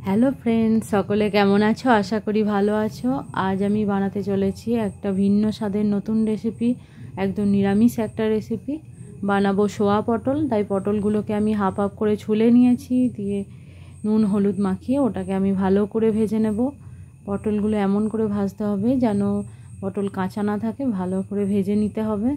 Hello friends, সকলে কেমন আছো? আশা করি ভালো আছো। আজ আমি বানাতে চলেছি একটা ভিন্ন স্বাদের নতুন রেসিপি, একদম নিরামিষ একটা রেসিপি। বানাবো সোয়া পটল। তাই পটলগুলোকে আমি হাফ হাফ করে ছুলে নিয়েছি, দিয়ে নুন হলুদ মাখিয়ে ওটাকে আমি ভালো করে ভেজে নেব। পটলগুলো এমন করে ভাজতে হবে যেন পটল কাঁচা না থাকে, ভালো করে ভেজে নিতে হবে।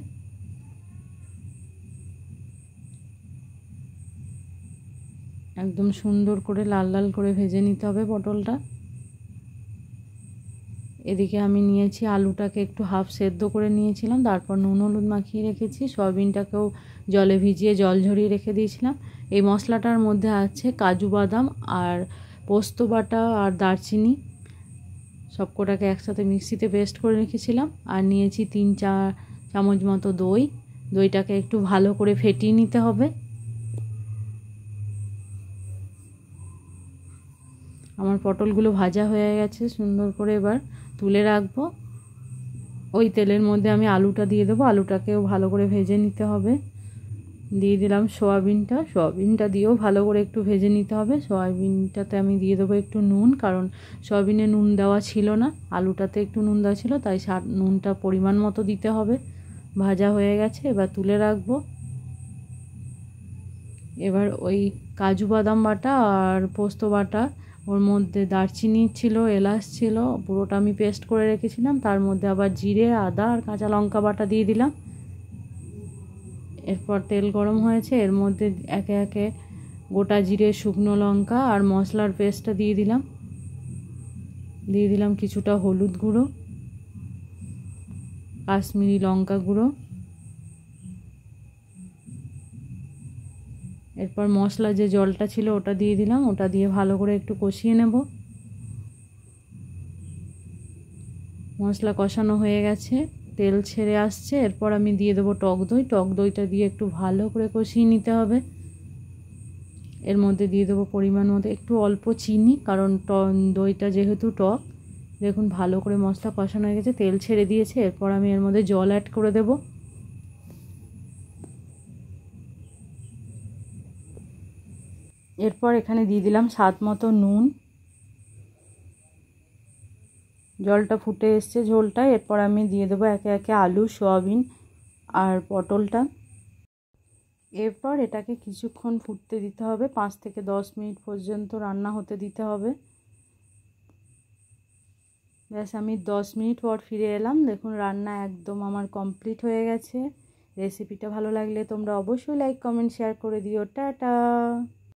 একদম সুন্দর করে লাল লাল করে ভেজে নিতে হবে পটলটা। এদিকে আমি নিয়েছি আলুটাকে একটু হাফ সেদ্ধ করে নিয়েছিলাম, তারপর নুন হলুদ মাখিয়ে রেখেছি। সয়াবিনটাকেও জলে ভিজিয়ে জল ঝরিয়ে রেখে দিয়েছিলাম। এই মশলাটার মধ্যে আছে কাজু বাদাম আর পোস্ত বাটা আর দারচিনি, সবকটাকে একসাথে মিক্সিতে পেস্ট করে রেখেছিলাম। আর নিয়েছি 3-4 চামচ মতো দই। দইটাকে একটু ভালো করে ফেটিয়ে নিতে হবে। আমার পটলগুলো ভাজা হয়ে গেছে সুন্দর করে, এবার তুলে রাখবো। ওই তেলের মধ্যে আমি আলুটা দিয়ে দেবো, আলুটাকেও ভালো করে ভেজে নিতে হবে। দিয়ে দিলাম সয়াবিনটা দিয়েও ভালো করে একটু ভেজে নিতে হবে। সয়াবিনটাতে আমি দিয়ে দেবো একটু নুন, কারণ সয়াবিনে নুন দেওয়া ছিল না, আলুটাতে একটু নুন দেওয়া ছিল, তাই নুনটা পরিমাণ মতো দিতে হবে। ভাজা হয়ে গেছে, এবার তুলে রাখবো। এবার ওই কাজু বাদাম বাটা আর পোস্ত বাটা, ওর মধ্যে দারচিনি ছিল, এলাচ ছিল, পুরোটা আমি পেস্ট করে রেখেছিলাম। তার মধ্যে আবার জিরে, আদা আর কাঁচা লঙ্কা বাটা দিয়ে দিলাম। এরপর তেল গরম হয়েছে, এর মধ্যে একে একে গোটা জিরে, শুকনো লঙ্কা আর মশলার পেস্টটা দিয়ে দিলাম কিছুটা হলুদ গুঁড়ো, কাশ্মীরি লঙ্কা গুঁড়ো। এরপর মশলা যে জলটা ছিল ওটা দিয়ে দিলাম, ওটা দিয়ে ভালো করে একটু কষিয়ে নেব। মশলা কষানো হয়ে গেছে, তেল ছেড়ে আসছে। এরপর আমি দিয়ে দেবো টক দই। টক দইটা দিয়ে একটু ভালো করে কষিয়ে নিতে হবে। এর মধ্যে দিয়ে দেবো পরিমাণ মতো একটু অল্প চিনি, কারণ দইটা যেহেতু টক। দেখুন ভালো করে মশলা কষানো হয়ে গেছে, তেল ছেড়ে দিয়েছে। এরপর আমি এর মধ্যে জল অ্যাড করে দেব। এরপর এখানে দিয়ে দিলাম স্বাদ মতো নুন। জলটা ফুটে এসছে ঝোলটা। এরপর আমি দিয়ে দেবো একে একে আলু, সয়াবিন আর পটলটা। এরপর এটাকে কিছুক্ষণ ফুটতে দিতে হবে, 5 থেকে 10 মিনিট পর্যন্ত রান্না হতে দিতে হবে। ব্যাস, আমি 10 মিনিট পর ফিরে এলাম। দেখুন রান্না একদম আমার কমপ্লিট হয়ে গেছে। রেসিপিটা ভালো লাগলে তোমরা অবশ্যই লাইক, কমেন্ট, শেয়ার করে দিও। টাটা।